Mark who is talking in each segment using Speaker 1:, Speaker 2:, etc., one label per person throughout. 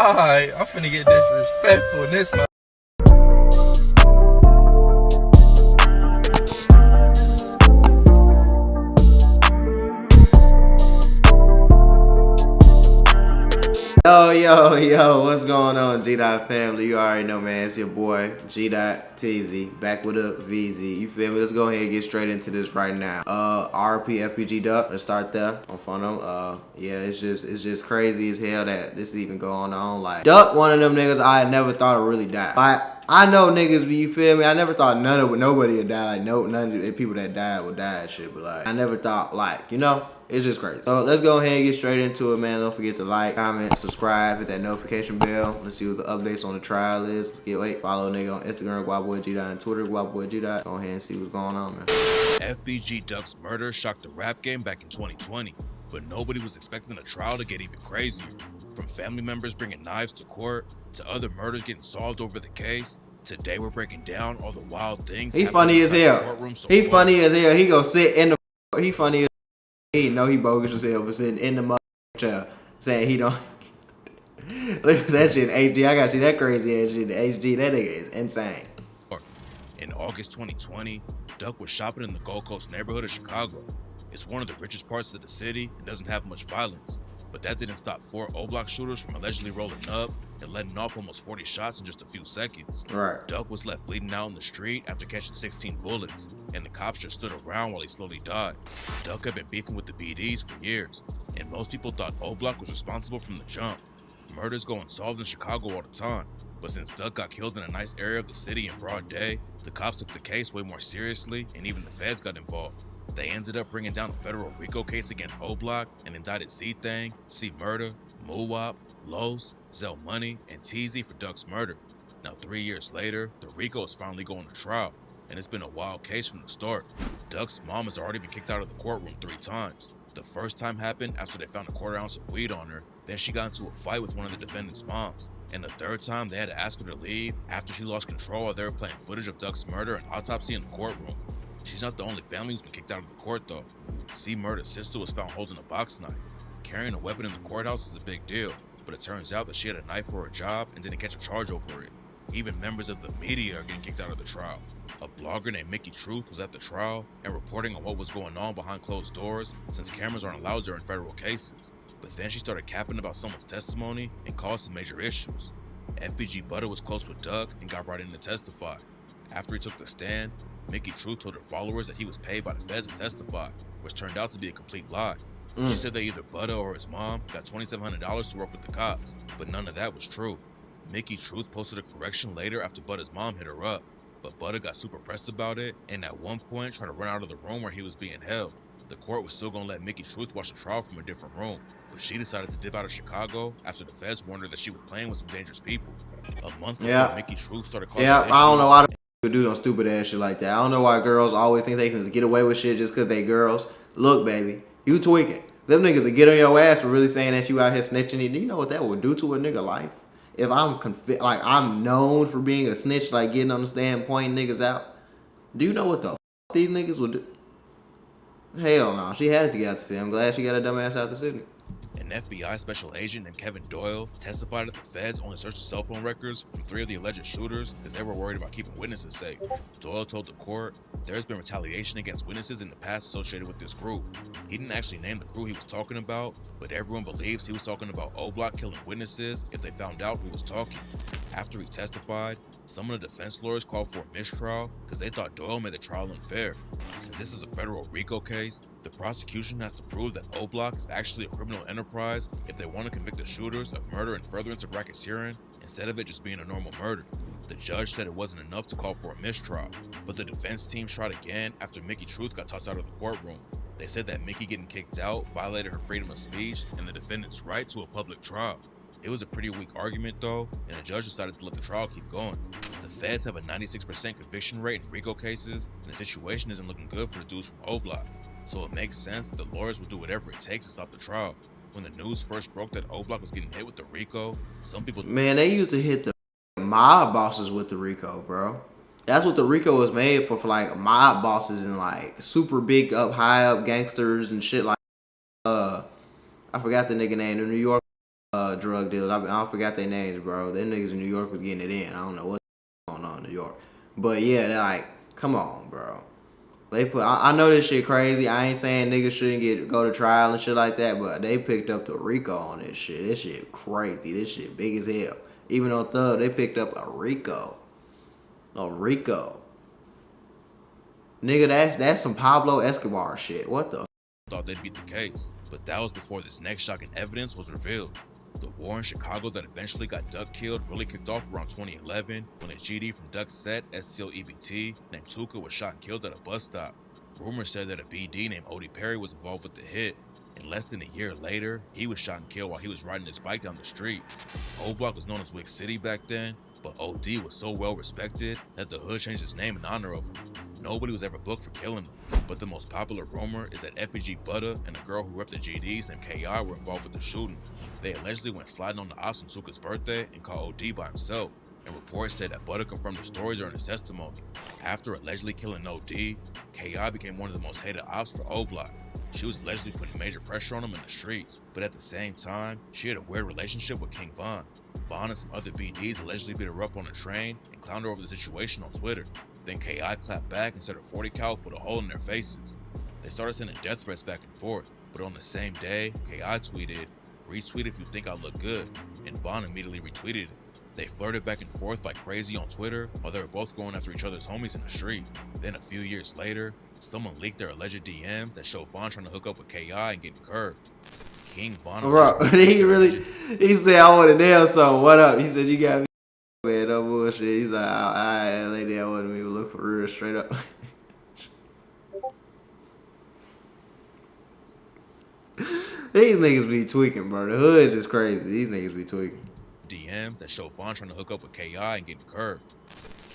Speaker 1: Alright, I'm finna get disrespectful in this mother.
Speaker 2: Yo, what's going on, G-Dot family? You already know, man. It's your boy, G-Dot TZ, back with a VZ. You feel me? Let's go ahead and get straight into this right now. RP FPG Duck, let's start there on front of them. Yeah, it's just crazy as hell that this is even going on. Like, Duck, one of them niggas I never thought would really die. Like, I know niggas, you feel me? I never thought nobody would die. Like, none of the people that died would die and shit. But like, I never thought, like, you know, it's just crazy. So let's go ahead and get straight into it, man. Don't forget to like, comment, subscribe, hit that notification bell. Let's see what the updates on the trial is. Follow a nigga on Instagram, GuapBoyGDot, and Twitter, GuapBoyGDot. Go ahead and see what's going on, man.
Speaker 3: FBG Duck's murder shocked the rap game back in 2020, but nobody was expecting the trial to get even crazier. From family members bringing knives to court, to other murders getting solved over the case, today we're breaking down all the wild things.
Speaker 2: He funny as hell. He funny as hell. He go sit in the. He funny as. He know he bogus as hell for sitting in the motherfucking chair saying he don't. Look at that shit in HD. I gotta see that crazy ass shit in HD. That nigga is insane.
Speaker 3: In August 2020, Duck was shopping in the Gold Coast neighborhood of Chicago. It's one of the richest parts of the city and doesn't have much violence. But that didn't stop 4 O-Block shooters from allegedly rolling up and letting off almost 40 shots in just a few seconds.
Speaker 2: Right.
Speaker 3: Duck was left bleeding out in the street after catching 16 bullets, and the cops just stood around while he slowly died. Duck had been beefing with the BDs for years, and most people thought O-Block was responsible from the jump. Murders go unsolved in Chicago all the time, but since Duck got killed in a nice area of the city in broad day, the cops took the case way more seriously, and even the feds got involved. They ended up bringing down a federal RICO case against O-Block and indicted C-Thang, C-Murder, Muwop, Los, Zell Money, and TZ for Duck's murder. Now 3 years later, the RICO is finally going to trial, and it's been a wild case from the start. Duck's mom has already been kicked out of the courtroom 3 times. The first time happened after they found a 1/4 ounce of weed on her, then she got into a fight with one of the defendant's moms. And the 3rd time, they had to ask her to leave after she lost control while they were playing footage of Duck's murder and autopsy in the courtroom. She's not the only family who's been kicked out of the court though. C-Murder's sister was found holding a box knife. Carrying a weapon in the courthouse is a big deal, but it turns out that she had a knife for her job and didn't catch a charge over it. Even members of the media are getting kicked out of the trial. A blogger named Mickey Truth was at the trial and reporting on what was going on behind closed doors since cameras aren't allowed during federal cases. But then she started capping about someone's testimony and caused some major issues. FBG Butter was close with Duck and got brought in to testify. After he took the stand, Mickey Truth told her followers that he was paid by the feds to testify, which turned out to be a complete lie. She said that either Butter or his mom got $2,700 to work with the cops, but none of that was true. Mickey Truth posted a correction later after Butter's mom hit her up, but Butter got super pressed about it and at one point tried to run out of the room where he was being held. The court was still gonna let Mickey Truth watch the trial from a different room, but she decided to dip out of Chicago after the feds warned her that she was playing with some dangerous people. A month before
Speaker 2: Mickey
Speaker 3: Truth started calling
Speaker 2: I don't know why the do no stupid ass shit like that. I don't know why girls always think they can just get away with shit just because they girls. Look, baby, you tweaking. Them niggas will get on your ass for really saying that you out here snitching. Do you know what that would do to a nigga life? If I'm I'm known for being a snitch, like getting on the stand, pointing niggas out. Do you know what the these niggas would do? Hell no. She had it to get out the city. I'm glad she got her dumb ass out the city.
Speaker 3: An FBI special agent named Kevin Doyle testified that the feds only searched the cell phone records from 3 of the alleged shooters because they were worried about keeping witnesses safe. Doyle told the court there has been retaliation against witnesses in the past associated with this group. He didn't actually name the crew he was talking about, but everyone believes he was talking about O-Block killing witnesses if they found out who was talking. After he testified, some of the defense lawyers called for a mistrial because they thought Doyle made the trial unfair. Since this is a federal RICO case, the prosecution has to prove that O-Block is actually a criminal enterprise if they want to convict the shooters of murder and furtherance of racketeering instead of it just being a normal murder. The judge said it wasn't enough to call for a mistrial, but the defense team tried again after Mickey Truth got tossed out of the courtroom. They said that Mickey getting kicked out violated her freedom of speech and the defendant's right to a public trial. It was a pretty weak argument though, and the judge decided to let the trial keep going. The feds have a 96% conviction rate in RICO cases, and the situation isn't looking good for the dudes from O-Block. So it makes sense that the lawyers will do whatever it takes to stop the trial. When the news first broke that O-Block was getting hit with the RICO, some people...
Speaker 2: Man, they used to hit the mob bosses with the RICO, bro. That's what the RICO was made for like mob bosses and like super big up, high up gangsters and shit like, I forgot the nigga name in New York. drug dealers. I don't forgot their names, bro. Them niggas in New York was getting it in. I don't know what's going on in New York. But yeah, they're like, come on, bro. They put. I know this shit crazy. I ain't saying niggas shouldn't go to trial and shit like that, but they picked up the RICO on this shit. This shit crazy. This shit big as hell. Even on Thug, they picked up a RICO. A RICO. Nigga, that's some Pablo Escobar shit. What the?
Speaker 3: Thought they'd beat the case, but that was before this next shocking evidence was revealed. The war in Chicago that eventually got Duck killed really kicked off around 2011 when a GD from Duck's set, STL EBT, named Tuka was shot and killed at a bus stop. Rumors said that a BD named Odie Perry was involved with the hit, and less than a year later, he was shot and killed while he was riding his bike down the street. O Block was known as Wick City back then, but OD was so well respected that the hood changed its name in honor of him. Nobody was ever booked for killing him, but the most popular rumor is that FBG Butter and a girl who repped the GDs named KI were involved with the shooting. They allegedly went sliding on the ops on Tuka's birthday and caught OD by himself, and reports said that Butter confirmed the stories during his testimony. After allegedly killing OD, KI became one of the most hated ops for O Block. She was allegedly putting major pressure on him in the streets, but at the same time, she had a weird relationship with King Von. Von and some other BDs allegedly beat her up on a train and clowned her over the situation on Twitter. Then KI clapped back and said her 40 cal put a hole in their faces. They started sending death threats back and forth, but on the same day, KI tweeted, "Retweet if you think I look good," and Von immediately retweeted it. They flirted back and forth like crazy on Twitter while they were both going after each other's homies in the street. Then a few years later, someone leaked their alleged DMs that showed Von trying to hook up with KI and getting curved. King Von.
Speaker 2: Bro, he said, I want to nail something. What up? He said, you got me. Man, no bullshit. He's like, I lady, I wasn't even look for real straight up. These niggas be tweaking, bro. The hood is crazy. These niggas be tweaking.
Speaker 3: DMs that show Von trying to hook up with KI and getting curved.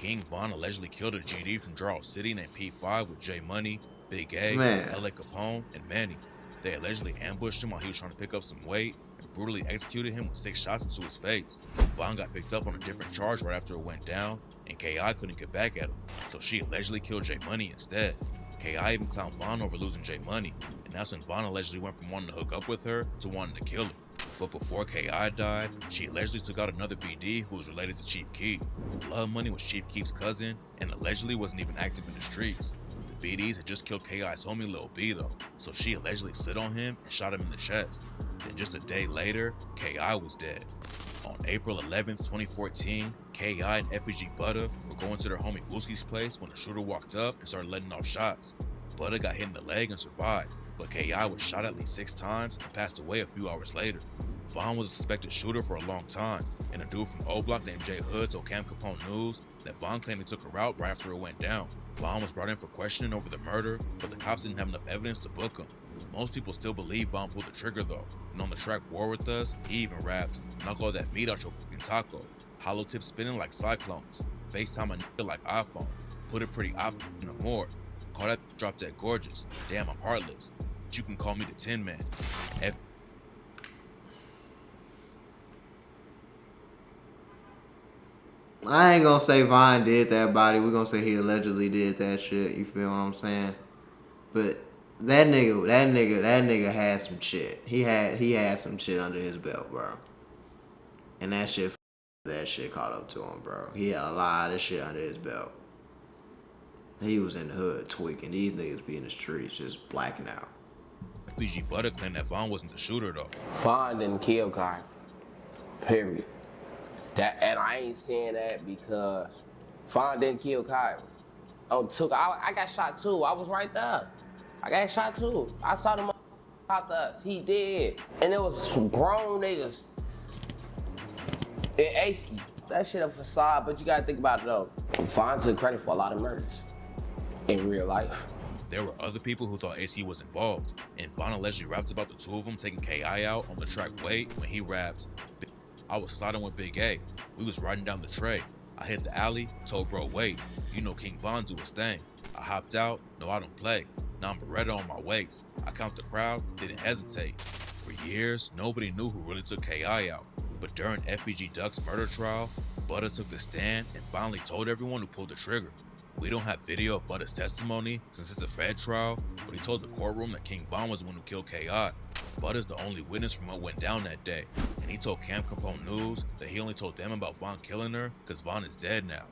Speaker 3: King Von allegedly killed a GD from Charles City named P5 with J Money, Big A, LA Capone, and Manny. They allegedly ambushed him while he was trying to pick up some weight and brutally executed him with 6 shots into his face. Von got picked up on a different charge right after it went down, and KI couldn't get back at him, so she allegedly killed J Money instead. KI even clowned Von over losing J Money, and that's when Von allegedly went from wanting to hook up with her to wanting to kill her. But before KI died, she allegedly took out another BD who was related to Chief Keef. Blood Money was Chief Keef's cousin and allegedly wasn't even active in the streets. The BDs had just killed KI's homie Lil B though, so she allegedly slid on him and shot him in the chest. Then just a day later, KI was dead. On April 11th, 2014, KI and FBG Butter were going to their homie Wooskie's place when the shooter walked up and started letting off shots. Butter got hit in the leg and survived, but KI was shot at least 6 times and passed away a few hours later. Von was a suspected shooter for a long time, and a dude from O Block named Jay Hood told Cam Capone News that Von claimed he took her out right after it went down. Von was brought in for questioning over the murder, but the cops didn't have enough evidence to book him. Most people still believe Von pulled the trigger though, and on the track War With Us, he even raps, "Knock all that meat out your fucking taco. Hollow tips spinning like cyclones. FaceTime a nigga like iPhone. Put it pretty op in the more. Call that drop dead gorgeous. Damn, I'm heartless. But you can call me the Tin Man."
Speaker 2: I ain't gonna say Von did that body. We're gonna say he allegedly did that shit. You feel what I'm saying? But that nigga had some shit. He had some shit under his belt, bro. And that shit caught up to him, bro. He had a lot of shit under his belt. He was in the hood tweaking. These niggas be in the streets just blacking out.
Speaker 3: FBG Butter claimed that Von wasn't the shooter though.
Speaker 4: Von didn't kill Kai. Period. And I ain't saying that because Von didn't kill Kai. Oh, I got shot too. I was right there. I got shot too. I saw them out us. He did. And it was some grown niggas in A-Ski. That shit a facade, but you gotta think about it though. Von took credit for a lot of murders in real life.
Speaker 3: There were other people who thought AC was involved, and Von allegedly raps about the two of them taking KI out on the track Wait when he raps, "I was sliding with Big A. We was riding down the tray. I hit the alley, told bro wait. You know King Von do his thing. I hopped out, no I don't play. Now I'm Beretta on my waist. I count the crowd, didn't hesitate." For years, nobody knew who really took KI out. But during FBG Duck's murder trial, Butter took the stand and finally told everyone who pulled the trigger. We don't have video of Butter's testimony since it's a Fed trial, but he told the courtroom that King Von was the one who killed KI. Bud is the only witness from what went down that day, and he told Camp Capone News that he only told them about Von killing her because Von is dead now.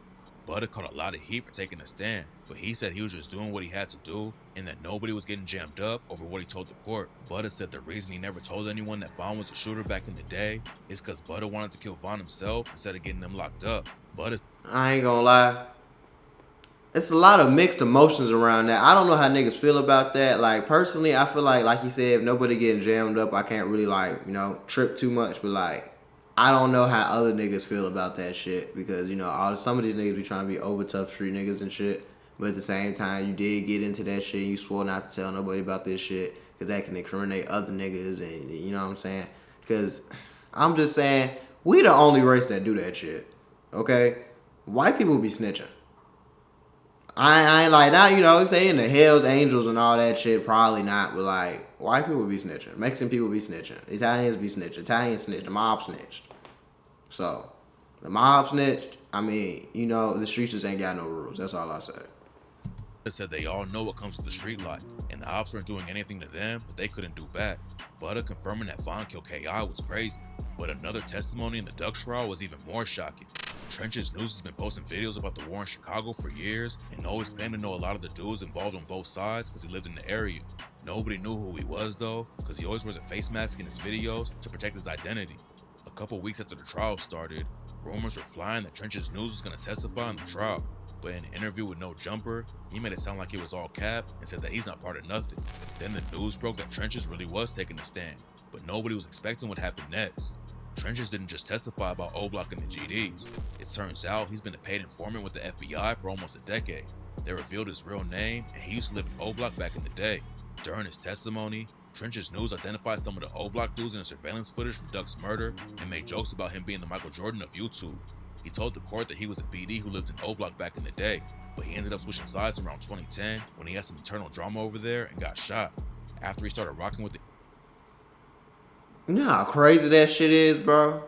Speaker 3: Bud caught a lot of heat for taking a stand, but he said he was just doing what he had to do and that nobody was getting jammed up over what he told the court. Bud said the reason he never told anyone that Von was a shooter back in the day is because Bud wanted to kill Von himself instead of getting them locked up.
Speaker 2: I ain't gonna lie. It's a lot of mixed emotions around that. I don't know how niggas feel about that. Like, personally, I feel like you said, if nobody getting jammed up, I can't really, like, you know, trip too much. But, like, I don't know how other niggas feel about that shit. Because, you know, some of these niggas be trying to be over tough street niggas and shit. But at the same time, you did get into that shit. You swore not to tell nobody about this shit. Because that can incriminate other niggas. And, you know what I'm saying? Because I'm just saying, we the only race that do that shit. Okay? White people be snitching. I ain't like, now, you know, if they in the Hells Angels and all that shit, probably not. But, like, white people be snitching. Mexican people be snitching. Italians be snitching. Italians snitched. The mob snitched. So, the mob snitched. I mean, you know, the streets just ain't got no rules. That's all I say.
Speaker 3: Said they all know what comes with the street life, and the ops weren't doing anything to them that they couldn't do back. Butter confirming that Von killed K.I. was crazy, but another testimony in the Duck trial was even more shocking. Trenches News has been posting videos about the war in Chicago for years and always claimed to know a lot of the dudes involved on both sides because he lived in the area. Nobody knew who he was though, because he always wears a face mask in his videos to protect his identity. A couple weeks after the trial started, rumors were flying that Trenches News was going to testify in the trial, but in an interview with No Jumper, he made it sound like it was all cap and said that he's not part of nothing. Then the news broke that Trenches really was taking a stand, but nobody was expecting what happened next. Trenches didn't just testify about O-Block and the GDs. It turns out he's been a paid informant with the FBI for almost a decade. They revealed his real name, and he used to live in O-Block back in the day. During his testimony, Trenches News identified some of the O-Block dudes in the surveillance footage from Duck's murder and made jokes about him being the Michael Jordan of YouTube. He told the court that he was a BD who lived in O-Block back in the day, but he ended up switching sides around 2010 when he had some internal drama over there and got shot. After he started rocking with the
Speaker 2: You know how crazy that shit is, bro?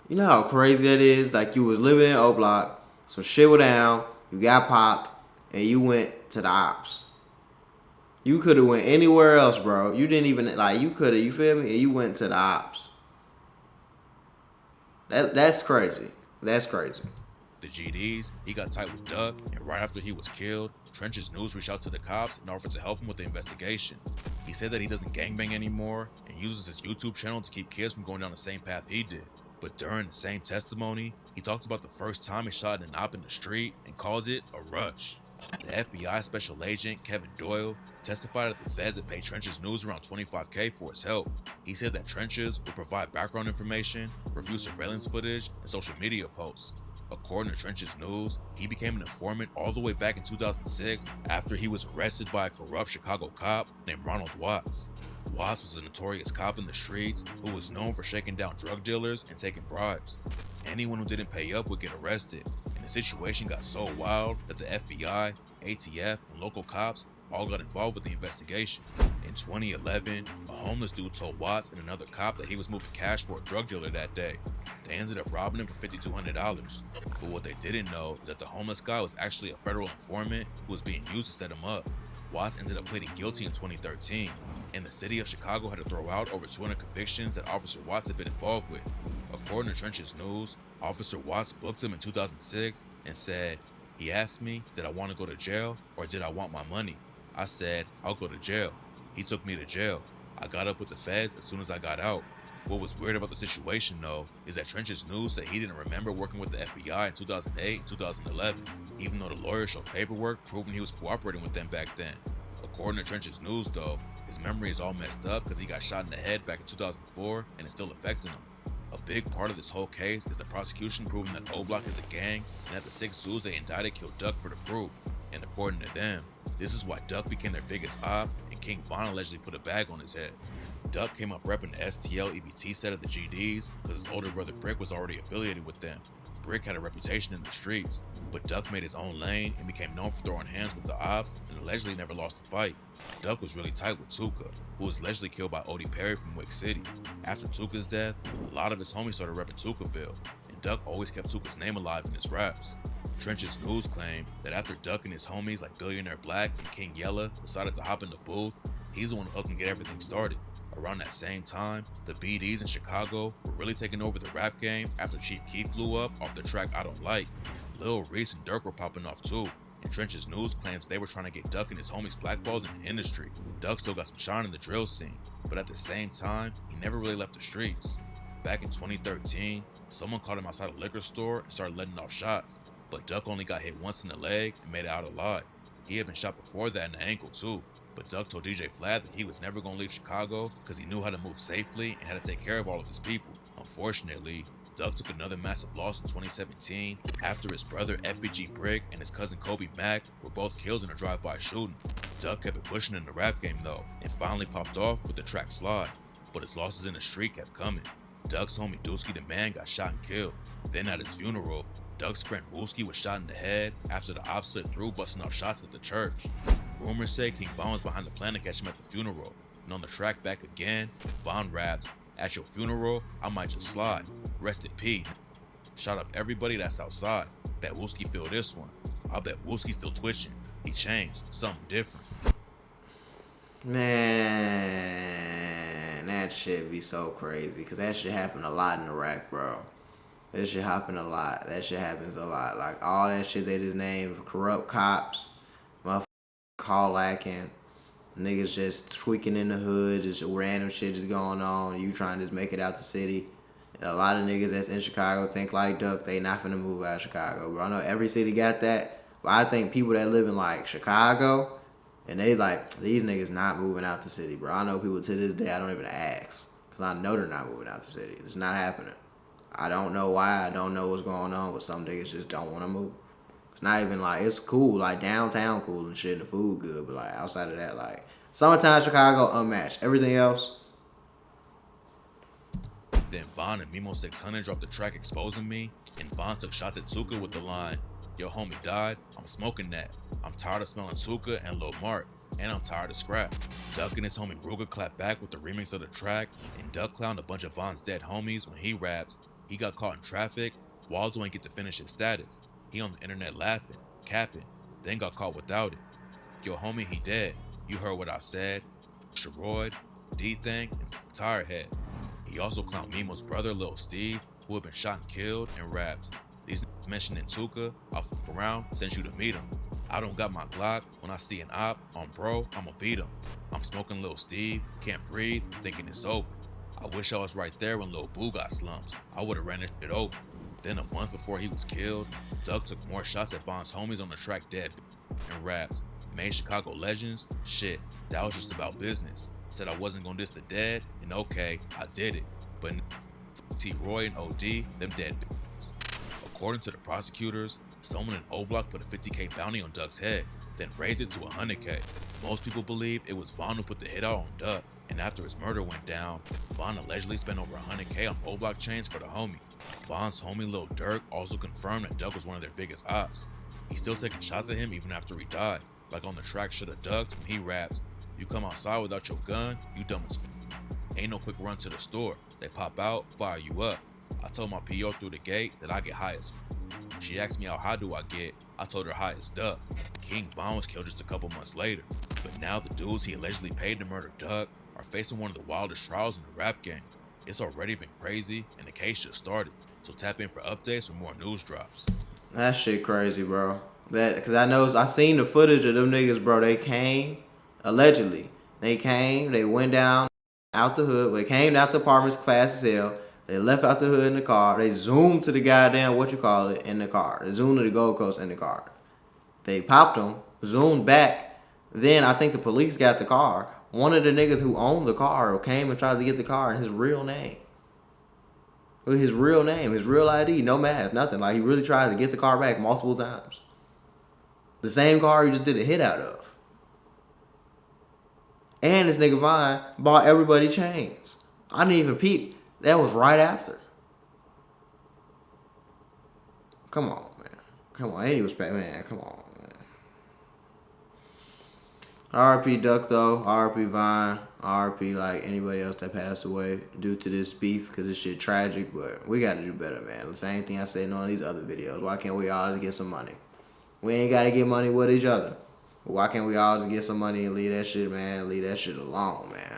Speaker 2: You know how crazy that is? Like, you was living in O-Block, some shit went down, you got popped, and you went to the ops. You could have went anywhere else, bro. You didn't even, like, you could have, you feel me? And you went to the ops. That's crazy. That's crazy.
Speaker 3: The GDs, he got tight with Duck, and right after he was killed, Trenches News reached out to the cops and offered to help him with the investigation. He said that he doesn't gangbang anymore and uses his YouTube channel to keep kids from going down the same path he did. But during the same testimony, he talks about the first time he shot an op in the street and calls it a rush. The FBI Special Agent, Kevin Doyle, testified that the feds had paid Trenches News around $25K for his help. He said that Trenches would provide background information, review surveillance footage, and social media posts. According to Trenches News, he became an informant all the way back in 2006 after he was arrested by a corrupt Chicago cop named Ronald Watts. Watts was a notorious cop in the streets who was known for shaking down drug dealers and taking bribes. Anyone who didn't pay up would get arrested, and the situation got so wild that the FBI, ATF, and local cops all got involved with the investigation. In 2011, a homeless dude told Watts and another cop that he was moving cash for a drug dealer that day. They ended up robbing him for $5,200. But what they didn't know is that the homeless guy was actually a federal informant who was being used to set him up. Watts ended up pleading guilty in 2013, and the city of Chicago had to throw out over 200 convictions that Officer Watts had been involved with. According to Trenches News, Officer Watts booked him in 2006 and said, "He asked me, did I want to go to jail or did I want my money? I said, I'll go to jail. He took me to jail. I got up with the feds as soon as I got out." What was weird about the situation though is that Trenches News said he didn't remember working with the FBI in 2008 and 2011, even though the lawyer showed paperwork proving he was cooperating with them back then. According to Trenches News though, his memory is all messed up because he got shot in the head back in 2004 and it's still affecting him. A big part of this whole case is the prosecution proving that O-Block is a gang and that the 6 dudes they indicted killed Duck for the proof. And according to them, this is why Duck became their biggest op and King Von allegedly put a bag on his head. Duck came up repping the STL EBT set of the GDs because his older brother Brick was already affiliated with them. Brick had a reputation in the streets, but Duck made his own lane and became known for throwing hands with the ops and allegedly never lost a fight. Duck was really tight with Tuka, who was allegedly killed by Odie Perry from Wick City. After Tuka's death, a lot of his homies started repping Tukaville, and Duck always kept Tuka's name alive in his raps. Trenches News claimed that after Duck and his homies like Billionaire Black and King Yella decided to hop in the booth, he's the one who helped him get everything started. Around that same time, the BDs in Chicago were really taking over the rap game after Chief Keef blew up off the track I Don't Like. Lil Reese and Durk were popping off too, and Trench's News claims they were trying to get Duck and his homies blackballs in the industry. Duck still got some shine in the drill scene, but at the same time, he never really left the streets. Back in 2013, someone caught him outside a liquor store and started letting off shots, but Duck only got hit once in the leg and made it out alive. He had been shot before that in the ankle too, but Duck told DJ Flad that he was never going to leave Chicago because he knew how to move safely and how to take care of all of his people. Unfortunately, Duck took another massive loss in 2017 after his brother FBG Brick and his cousin Kobe Mack were both killed in a drive-by shooting. Duck kept it pushing in the rap game though, and finally popped off with the track Slide, but his losses in the street kept coming. Duck's homie Dooski the Man got shot and killed. Then at his funeral, Duck's friend Wooski was shot in the head after the ops slipped through busting off shots at the church. Rumors say King Von was behind the plan to catch him at the funeral, and on the track Back Again, Von raps, "At your funeral, I might just slide. Rest in peace. Shout out everybody that's outside. Bet Wooski feel this one. I bet Wooski's still twitching. He changed, something different."
Speaker 2: Man, that shit be so crazy because that shit happen a lot in Iraq, bro. That shit happen a lot. That shit happens a lot. Like all that shit they just named, corrupt cops, motherfuckers call lacking, niggas just tweaking in the hood, just random shit just going on. You trying to just make it out the city. And a lot of niggas that's in Chicago think like Duck, they not finna move out of Chicago. But I know every city got that. But I think people that live in like Chicago, and they like, these niggas not moving out the city, bro. I know people to this day I don't even ask. Because I know they're not moving out the city. It's not happening. I don't know why. I don't know what's going on. But some niggas just don't want to move. It's not even like, it's cool. Like downtown cool and shit and the food good. But like outside of that, like summertime Chicago unmatched. Everything else.
Speaker 3: Then Von and Mimo 600 dropped the track Exposing Me, and Von took shots at Tuka with the line, "Yo homie died, I'm smoking that. I'm tired of smelling Tuka and Lil Mark, and I'm tired of scrap." Duck and his homie Ruger clapped back with the remix of the track, and Duck clowned a bunch of Von's dead homies when he raps. He got caught in traffic, Waldo ain't get to finish his status. He on the internet laughing, capping, then got caught without it. "Yo homie, he dead. You heard what I said. Sharoid, D-Thing, and Tirehead." He also clowned Mimo's brother, Lil Steve, who had been shot and killed, and raps. "These niggas mentioning Tuka, I'll fuck around, send you to meet him. I don't got my Glock, when I see an op on bro, I'ma beat him. I'm smoking Lil Steve, can't breathe, thinking it's over. I wish I was right there when Lil Boo got slumped. I would've ran it over." Then a month before he was killed, Doug took more shots at Von's homies on the track Dead and rapped, "Made Chicago legends? Shit, that was just about business. Said I wasn't gonna diss the dead, and okay, I did it. But T. Roy and OD, them dead bitches." According to the prosecutors, someone in O Block put a 50K bounty on Duck's head, then raised it to 100K. Most people believe it was Von who put the hit out on Duck, and after his murder went down, Von allegedly spent over 100K on O Block chains for the homie. Von's homie Lil Durk also confirmed that Duck was one of their biggest ops. He's still taking shots at him even after he died, like on the track Shoulda Ducked when he raps, "You come outside without your gun, you dumb as f***. Ain't no quick run to the store. They pop out, fire you up. I told my PO through the gate that I get high as f***. She asked me how high do I get, I told her high as Duck." King Von was killed just a couple months later, but now the dudes he allegedly paid to murder Duck are facing one of the wildest trials in the rap game. It's already been crazy, and the case just started, so tap in for updates when more news drops.
Speaker 2: That shit crazy, bro. Cause I seen the footage of them niggas, bro. They came, allegedly. They came, they went down out the hood. They came out the apartments fast as hell. They left out the hood in the car. They zoomed to the goddamn, in the car. They zoomed to the Gold Coast in the car. They popped them, zoomed back. Then I think the police got the car. One of the niggas who owned the car came and tried to get the car in his real name. With his real name, his real ID, no mask, nothing. Like, he really tried to get the car back multiple times. The same car he just did a hit out of. And this nigga Vine bought everybody chains. I didn't even peep. That was right after. Come on, man. Come on. Ain't he respect, man. Come on, man. RP Duck, though. RP Vine. RP like anybody else that passed away due to this beef, because this shit tragic, but we got to do better, man. The same thing I said in all these other videos. Why can't we all just get some money? We ain't got to get money with each other. But why can't we all just get some money and leave that shit, man? Leave that shit alone, man.